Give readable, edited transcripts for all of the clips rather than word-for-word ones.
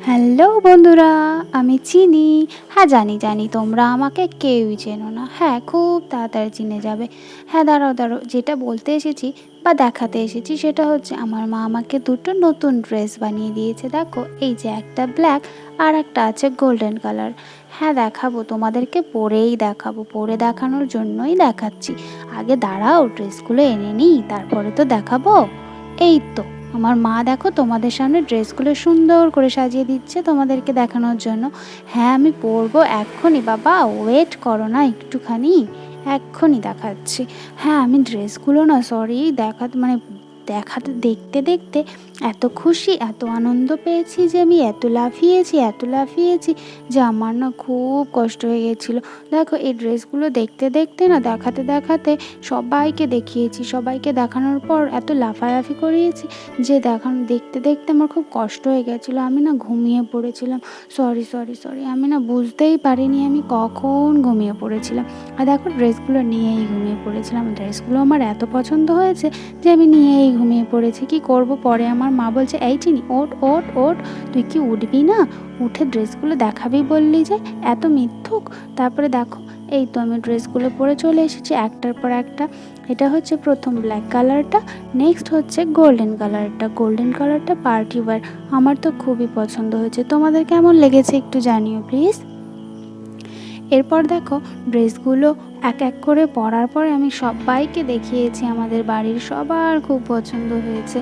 Hello বন্ধুরা, আমি চিনি। হ্যাঁ, জানি তোমরা আমাকে কেউই চেনো না। হ্যাঁ, খুব তাড়াতাড়ি চিনে যাবে। হ্যাঁ, দাঁড়াও, যেটা বলতে এসেছি বা দেখাতে এসেছি সেটা হচ্ছে আমার মা আমাকে দুটো নতুন ড্রেস বানিয়ে দিয়েছে। দেখো, এই যে একটা ব্ল্যাক আর একটা আছে গোল্ডেন কালার। হ্যাঁ, দেখাবো তোমাদেরকে, পরেই দেখাবো, পরে দেখানোর জন্যই দেখাচ্ছি। আগে দাঁড়াও, ড্রেসগুলো এনে নিই, তারপরে তো দেখাবো। এই তো আমার মা দেখো তোমাদের সামনে ড্রেসগুলো সুন্দর করে সাজিয়ে দিচ্ছে তোমাদেরকে দেখানোর জন্য। হ্যাঁ, আমি পরবো এক্ষুনি, বাবা ওয়েট করো না একটুখানি, এক্ষুনি দেখাচ্ছি। হ্যাঁ, আমি ড্রেসগুলো না সরি দেখাতে দেখতে দেখতে এত খুশি, এত আনন্দ পেয়েছি যে আমি এত লাফিয়েছি যে আমার না খুব কষ্ট হয়ে গেছিলো। দেখো, এই ড্রেসগুলো দেখতে দেখতে না দেখাতে সবাইকে দেখিয়েছি, সবাইকে দেখানোর পর এত লাফালাফি করিয়েছি যে দেখতে দেখতে আমার খুব কষ্ট হয়ে গেছিলো। আমি না ঘুমিয়ে পড়েছিলাম। সরি, আমি না বুঝতেই পারিনি আমি কখন ঘুমিয়ে পড়েছিলাম। আর দেখো, ড্রেসগুলো নিয়েই ঘুমিয়ে পড়েছিলাম। ড্রেসগুলো আমার এত পছন্দ হয়েছে যে আমি নিয়েই ঘুমিয়ে পড়েছি। কি করব, পরে আমার মা বলছে, এই চিনি ওঠ, তুই কি উঠবি না? উঠে ড্রেসগুলো দেখাবি বললি যে, এত মিথ্যুক। তারপরে দেখো, এই তো আমি ড্রেসগুলো পরে চলে এসেছি একটার পর একটা। এটা হচ্ছে প্রথম ব্ল্যাক কালারটা, নেক্সট হচ্ছে গোল্ডেন কালারটা পার্টি ওয়্যার। আমার তো খুবই পছন্দ হয়েছে। তোমাদের কেমন লেগেছে একটু জানিও প্লিজ। এরপর দেখো, ড্রেসগুলো এক এক করে পরার পরে আমি সবাইকে দেখিয়েছি, আমাদের বাড়ির সবার খুব পছন্দ হয়েছে।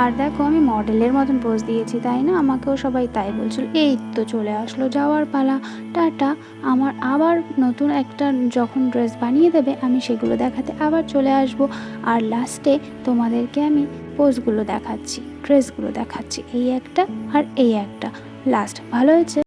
আর দেখো, আমি মডেলের মতন পোজ দিয়েছি, তাই না? আমাকেও সবাই তাই বলছিল। এই তো চলে আসলো যাওয়ার পালা, টাটা। আমার আবার নতুন একটা যখন ড্রেস বানিয়ে দেবে আমি সেগুলো দেখাতে আবার চলে আসব। আর লাস্টে তোমাদেরকে আমি পোজগুলো দেখাচ্ছি, ড্রেসগুলো দেখাচ্ছি, এই একটা আর এই একটা। লাস্ট ভালো হয়েছে।